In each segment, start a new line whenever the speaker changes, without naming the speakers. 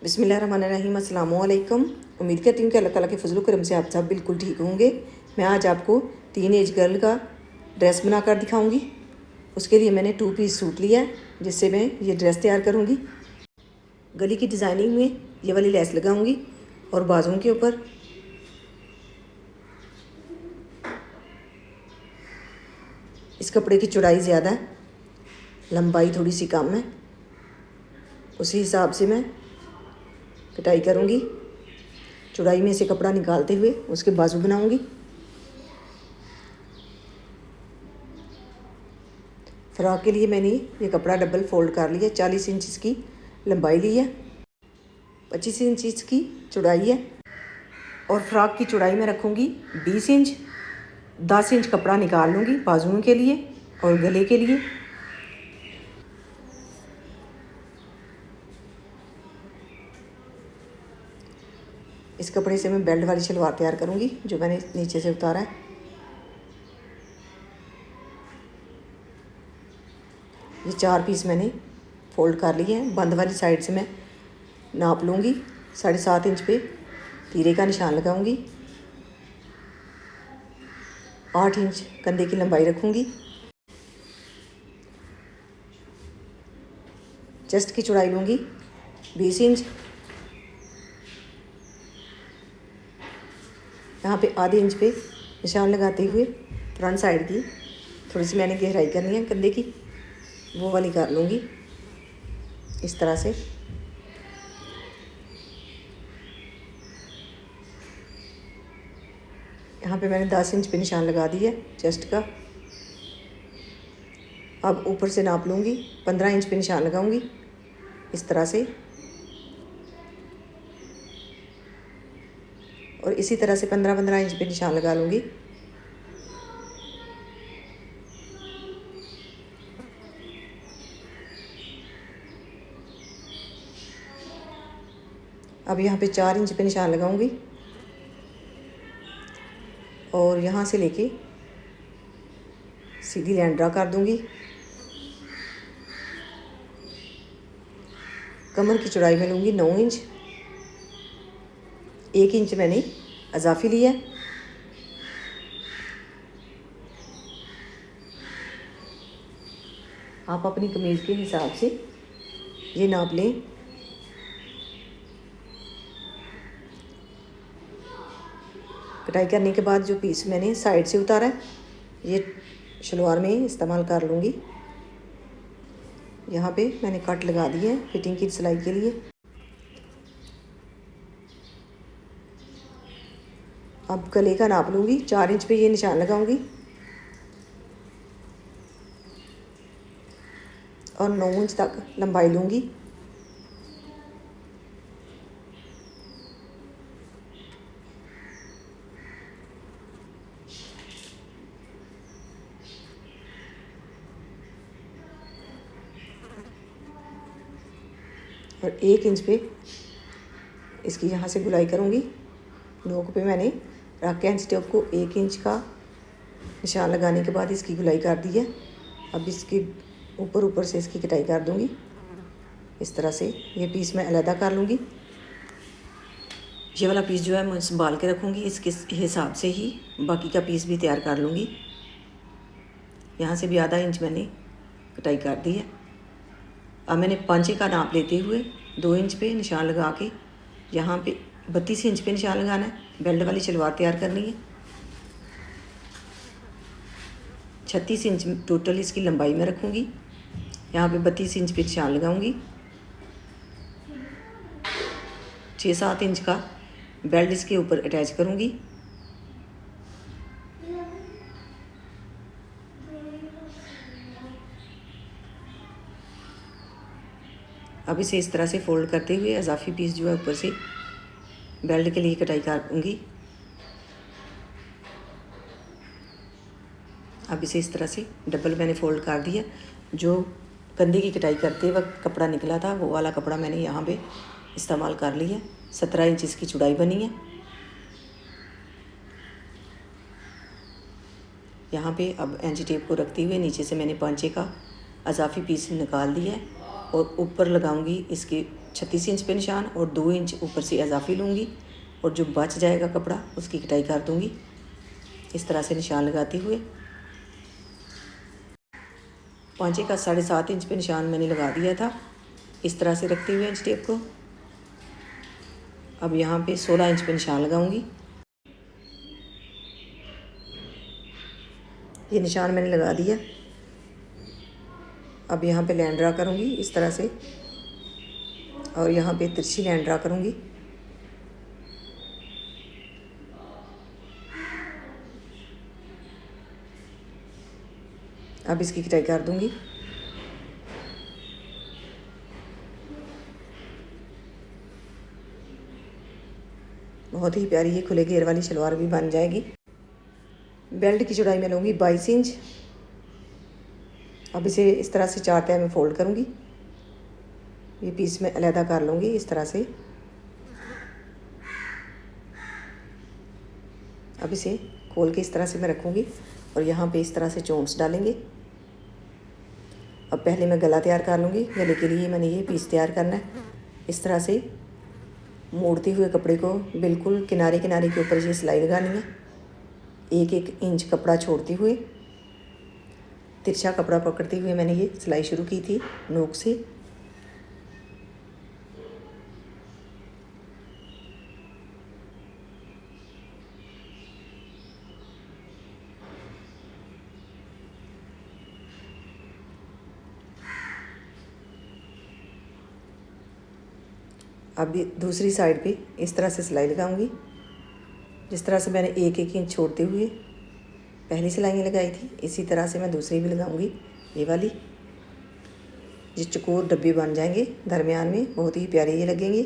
बिस्मिल्लाहिर्रहमानिर्रहीम। अस्सलाम वालेकुम। उम्मीद करती हूँ कि अल्लाह ताला के फजल करम से आप सब बिल्कुल ठीक होंगे। मैं आज आपको टीन एज गर्ल का ड्रेस बनाकर दिखाऊंगी। उसके लिए मैंने 2 पीस सूट लिया है, जिससे मैं ये ड्रेस तैयार करूँगी। गली की डिज़ाइनिंग में ये वाली लेस लगाऊंगी और बाजुओं के ऊपर इस कपड़े की चौड़ाई ज़्यादा है, लंबाई थोड़ी सी कम है। उसी हिसाब से मैं कटाई करूँगी। चौड़ाई में से कपड़ा निकालते हुए उसके बाजू बनाऊँगी। फ्रॉक के लिए मैंने ये कपड़ा डबल फोल्ड कर लिया। 40 इंच की लंबाई ली है, 25 इंच की चौड़ाई है और फ्रॉक की चौड़ाई में रखूँगी 20 इंच। 10 इंच कपड़ा निकाल लूँगी बाजुओं के लिए और गले के लिए। इस कपड़े से मैं बेल्ट वाली शलवार तैयार करूँगी, जो मैंने नीचे से उतारा है। ये 4 पीस मैंने फोल्ड कर लिए हैं। बंद वाली साइड से मैं नाप लूँगी। 7.5 इंच पे तीरे का निशान लगाऊंगी। 8 इंच कंधे की लंबाई रखूँगी। चेस्ट की चौड़ाई लूँगी 20 इंच। यहाँ पे आधे इंच पे निशान लगाते हुए फ्रंट साइड की थोड़ी सी मैंने गहराई करनी है कंधे की, वो वाली कर लूँगी इस तरह से। यहाँ पे मैंने 10 इंच पे निशान लगा दिया है चेस्ट का। अब ऊपर से नाप लूँगी, 15 इंच पे निशान लगाऊंगी इस तरह से, और इसी तरह से 15-15 इंच पे निशान लगा लूँगी। अब यहाँ पे 4 इंच पे निशान लगाऊंगी और यहाँ से लेके सीधी लाइन ड्रा कर दूंगी। कमर की चौड़ाई में लूँगी 9 इंच। 1 इंच मैंने इजाफी लिया है। आप अपनी कमीज़ के हिसाब से ये नाप लें। कटाई करने के बाद जो पीस मैंने साइड से उतारा है, ये शलवार में इस्तेमाल कर लूँगी। यहाँ पे मैंने कट लगा दिए हैं फिटिंग की सिलाई के लिए। अब गले का नाप लूँगी। 4 इंच पे ये निशान लगाऊंगी और 9 इंच तक लंबाई लूँगी। और 1 इंच पे इसकी यहाँ से गुलाई करूँगी। नोक पे मैंने रख के स्टेप को 1 इंच का निशान लगाने के बाद इसकी गुलाई कर दी है। अब इसकी ऊपर से इसकी कटाई कर दूँगी इस तरह से। ये पीस मैं अलग कर लूँगी। ये वाला पीस जो है मैं संभाल के रखूँगी, इसके हिसाब से ही बाकी का पीस भी तैयार कर लूँगी। यहाँ से भी आधा इंच मैंने कटाई कर दी है। अब मैंने पांचे का नाप लेते हुए 2 इंच पे निशान लगा के यहाँ पे 32 इंच पे निशान लगाना है। बेल्ट वाली शलवार तैयार करनी है। 36 इंच टोटल इसकी लंबाई में रखूँगी। यहाँ पे 32 इंच पे निशान लगाऊँगी। 6-7 इंच का बेल्ट इसके ऊपर अटैच करूँगी। अब इसे इस तरह से फोल्ड करते हुए इजाफी पीस जो है ऊपर से बेल्ट के लिए कटाई करूँगी। अब इसे इस तरह से डबल मैंने फोल्ड कर दिया। जो कंधे की कटाई करते वक्त कपड़ा निकला था, वो वाला कपड़ा मैंने यहाँ पे इस्तेमाल कर लिया। 17 इंच इसकी चौड़ाई बनी है। यहाँ पे अब एंची टेप को रखते हुए नीचे से मैंने पांचे का इजाफी पीस निकाल दिया है और ऊपर लगाऊंगी इसके 36 इंच पे निशान और 2 इंच ऊपर से इजाफी लूँगी और जो बच जाएगा कपड़ा उसकी कटाई कर दूँगी। इस तरह से निशान लगाते हुए पांचे का 7.5 इंच पे निशान मैंने लगा दिया था। इस तरह से रखते हुए इंच टेप को अब यहाँ पे 16 इंच पे निशान लगाऊंगी। ये निशान मैंने लगा दिया। अब यहाँ पे लाइन ड्रा करूँगी इस तरह से और यहाँ पे तिरछी लाइन ड्रा करूँगी। अब इसकी कटाई कर दूँगी। बहुत ही प्यारी ये खुले घेर वाली शलवार भी बन जाएगी। बेल्ट की चौड़ाई मैं लूँगी 22 इंच। अब इसे इस तरह से 4 तह में फोल्ड करूँगी। ये पीस में अलहदा कर लूँगी इस तरह से। अब इसे खोल के इस तरह से मैं रखूँगी और यहाँ पे इस तरह से चोंच डालेंगे। अब पहले मैं गला तैयार कर लूँगी। गले के लिए मैंने ये पीस तैयार करना है। इस तरह से मोड़ते हुए कपड़े को बिल्कुल किनारे किनारे के ऊपर ये सिलाई लगानी है। 1-1 इंच कपड़ा छोड़ते हुए तिरछा कपड़ा पकड़ते हुए मैंने ये सिलाई शुरू की थी नोक से। अब दूसरी साइड पे इस तरह से सिलाई लगाऊंगी। जिस तरह से मैंने 1-1 इंच छोड़ते हुए पहली सिलाइयाँ लगाई थी इसी तरह से मैं दूसरी भी लगाऊंगी। ये वाली जिस चकोर डब्बे बन जाएंगे दरमियान में, बहुत ही प्यारे ये लगेंगे।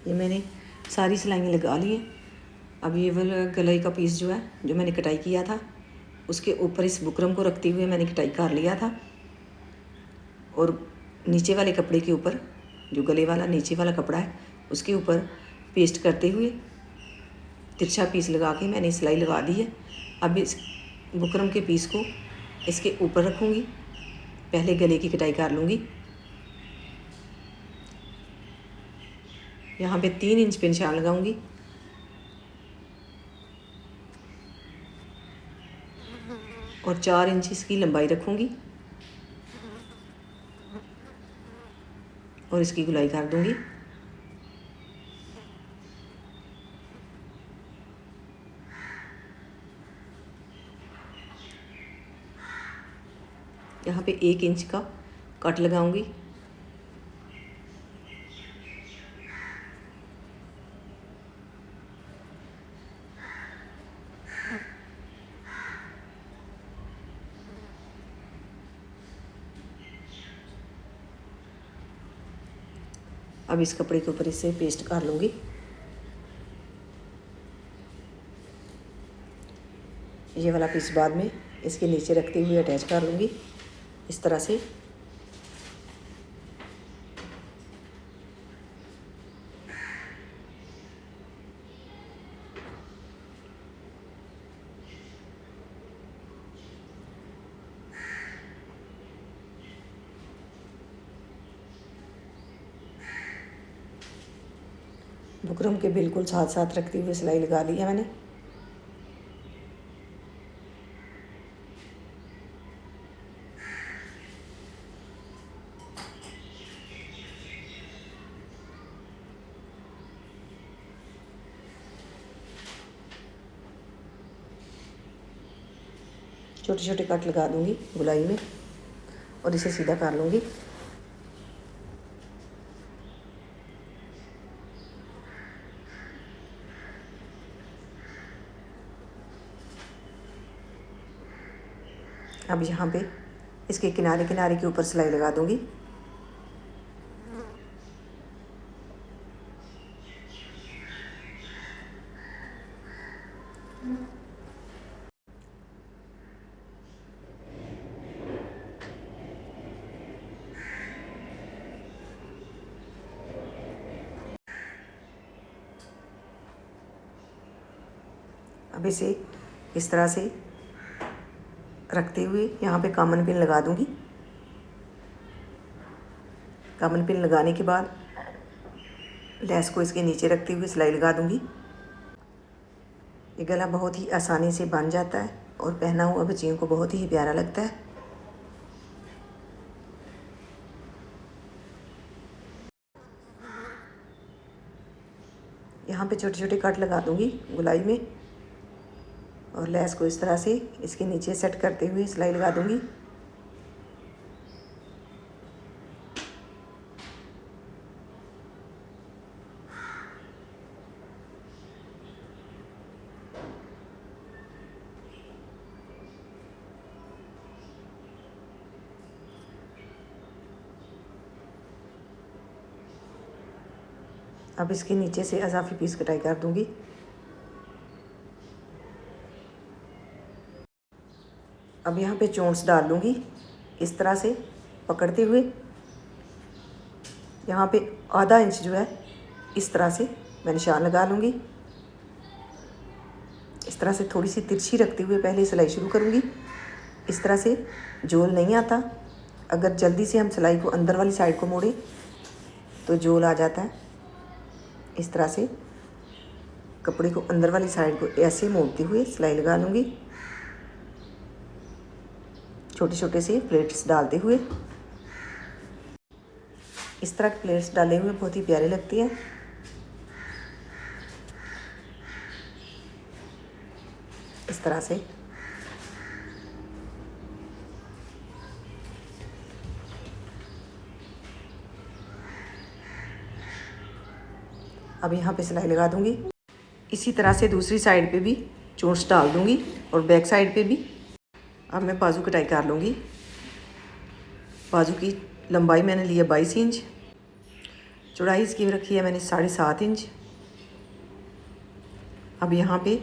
ये मैंने सारी सिलाइयाँ लगा ली हैं। अब ये वाला गले का पीस जो है जो मैंने कटाई किया था उसके ऊपर इस बुकरम को रखते हुए मैंने कटाई कर लिया था और नीचे वाले कपड़े के ऊपर जो गले वाला नीचे वाला कपड़ा है उसके ऊपर पेस्ट करते हुए तिरछा पीस लगा के मैंने सिलाई लगा दी है। अब इस बुकरम के पीस को इसके ऊपर रखूँगी। पहले गले की कटाई कर लूँगी। यहाँ पे 3 इंच पे निशान लगाऊंगी और 4 इंच इसकी लंबाई रखूँगी और इसकी गुलाई कर दूँगी। यहाँ पे 1 इंच का कट लगाऊंगी। अब इस कपड़े के ऊपर इसे पेस्ट कर लूँगी। ये वाला पीस बाद में इसके नीचे रखते हुए अटैच कर लूँगी इस तरह से। बुकरम के बिल्कुल साथ साथ रखते हुए सिलाई लगा ली है मैंने। छोटे छोटे कट लगा दूंगी गुलाई में और इसे सीधा कर लूँगी। अब यहाँ पे इसके किनारे किनारे के ऊपर सिलाई लगा दूँगी। अब इसे इस तरह से रखते हुए यहाँ पे कामन पिन लगा दूँगी। कामन पिन लगाने के बाद लेस को इसके नीचे रखते हुए सिलाई लगा दूँगी। ये गला बहुत ही आसानी से बन जाता है और पहना हुआ बच्चियों को बहुत ही प्यारा लगता है। यहाँ पे छोटे छोटे कट लगा दूँगी गुलाई में और लेस को इस तरह से इसके नीचे सेट करते हुए सिलाई लगा दूँगी। अब इसके नीचे से अज़ाफ़ी पीस कटाई कर दूँगी। अब यहाँ पे चोंच डाल लूँगी इस तरह से पकड़ते हुए। यहाँ पे आधा इंच जो है इस तरह से मैं निशान लगा लूँगी। इस तरह से थोड़ी सी तिरछी रखते हुए पहले सिलाई शुरू करूँगी। इस तरह से जोल नहीं आता। अगर जल्दी से हम सिलाई को अंदर वाली साइड को मोड़ें तो जोल आ जाता है। इस तरह से कपड़े को अंदर वाली साइड को ऐसे मोड़ते हुए सिलाई लगा लूँगी, छोटे छोटे से प्लेट्स डालते हुए। इस तरह के प्लेट्स डाले हुए बहुत ही प्यारे लगती हैं। इस तरह से अब यहाँ पे सिलाई लगा दूँगी। इसी तरह से दूसरी साइड पे भी चोंच डाल दूँगी और बैक साइड पे भी। अब मैं बाजू कटाई कर लूँगी। बाजू की लंबाई मैंने लिया 22 इंच, चौड़ाई इसकी रखी है मैंने 7.5 इंच। अब यहाँ पे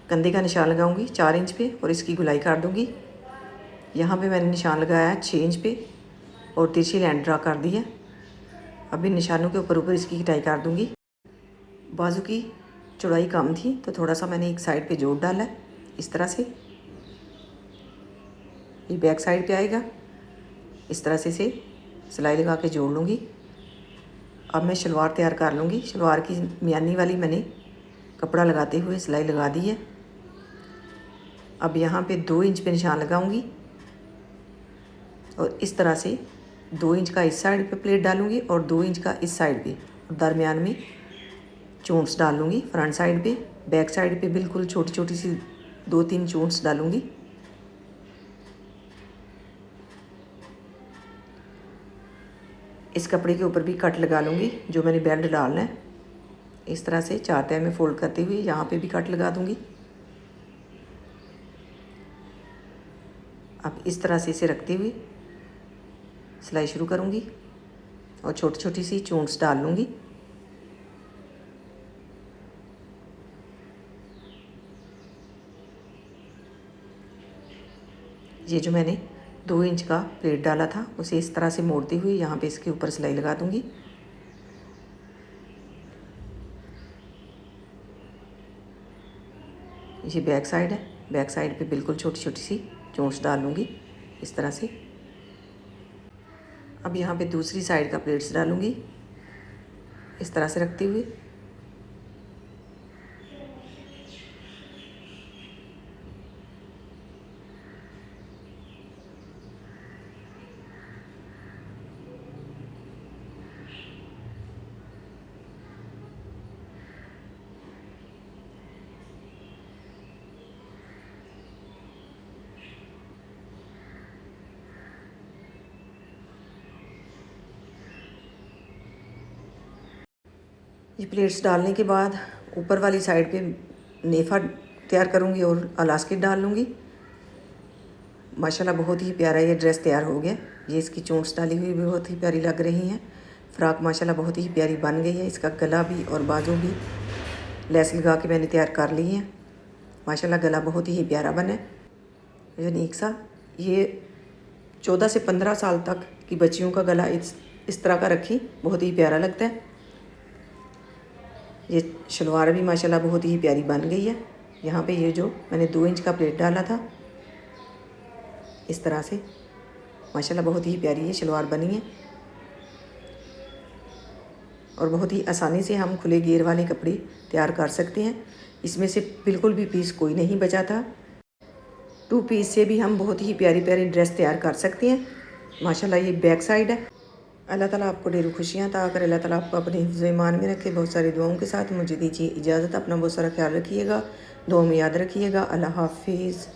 कंधे का निशान लगाऊंगी 4 इंच पे और इसकी गुलाई कर दूँगी। यहाँ पे मैंने निशान लगाया है 6 इंच पे और तिरछी लाइन ड्रा कर दी है। अब इन निशानों के ऊपर ऊपर इसकी कटाई कर दूँगी। बाजू की चौड़ाई कम थी तो थोड़ा सा मैंने एक साइड पे जोड़ डाला है। इस तरह से ये बैक साइड पे आएगा। इस तरह से इसे सिलाई लगा के जोड़ लूँगी। अब मैं शलवार तैयार कर लूँगी। शलवार की मियानी वाली मैंने कपड़ा लगाते हुए सिलाई लगा दी है। अब यहाँ पे 2 इंच पे निशान लगाऊंगी और इस तरह से 2 इंच का इस साइड पे प्लेट डालूँगी और 2 इंच का इस साइड पे और दरमियान में चोंच डाल लूँगी। फ्रंट साइड पे, बैक साइड पे बिल्कुल छोटी छोटी सी 2-3 चोंच डालूँगी। इस कपड़े के ऊपर भी कट लगा लूँगी जो मैंने बेल्ट डालना है। इस तरह से 4 तह में फोल्ड करते हुए यहाँ पे भी कट लगा दूँगी। अब इस तरह से इसे रखते हुए सिलाई शुरू करूँगी और छोटी छोटी सी चोंच डाल लूँगी। ये जो मैंने 2 इंच का प्लेट डाला था उसे इस तरह से मोड़ते हुए यहाँ पे इसके ऊपर सिलाई लगा दूँगी। ये बैक साइड है। बैक साइड पे बिल्कुल छोटी छोटी सी चोंच डाल लूँगी इस तरह से। अब यहाँ पे दूसरी साइड का प्लेट्स डालूँगी इस तरह से रखते हुए। ये प्लेट्स डालने के बाद ऊपर वाली साइड पे नेफा तैयार करूँगी और इलास्टिक डाल लूँगी। माशाल्लाह बहुत ही प्यारा ये ड्रेस तैयार हो गया। ये इसकी चोंच डाली हुई भी बहुत ही प्यारी लग रही हैं। फ़्रॉक माशाल्लाह बहुत ही प्यारी बन गई है। इसका गला भी और बाजू भी लेस लगा के मैंने तैयार कर ली है। माशाल्लाह गला बहुत ही प्यारा बना है, यूनिक सा। ये 14 से 15 साल तक की बच्चियों का गला इस तरह का रखी, बहुत ही प्यारा लगता है। ये शलवार भी माशाल्लाह बहुत ही प्यारी बन गई है। यहाँ पे ये जो मैंने 2 इंच का प्लेट डाला था, इस तरह से माशाल्लाह बहुत ही प्यारी ये शलवार बनी है। और बहुत ही आसानी से हम खुले घेर वाले कपड़े तैयार कर सकते हैं। इसमें से बिल्कुल भी पीस कोई नहीं बचा था। 2 पीस से भी हम बहुत ही प्यारी प्यारी ड्रेस तैयार कर सकते हैं। माशाल्लाह ये बैक साइड है। अल्लाह ताला आपको ढेरों खुशियाँ अता करे। अल्लाह ताला आपको अपने हिफ्ज़ ईमान में रखे। बहुत सारी दुआओं के साथ मुझे दीजिए इजाज़त। अपना बहुत सारा ख्याल रखिएगा, दुआ में याद रखिएगा। अल्लाह हाफिज़।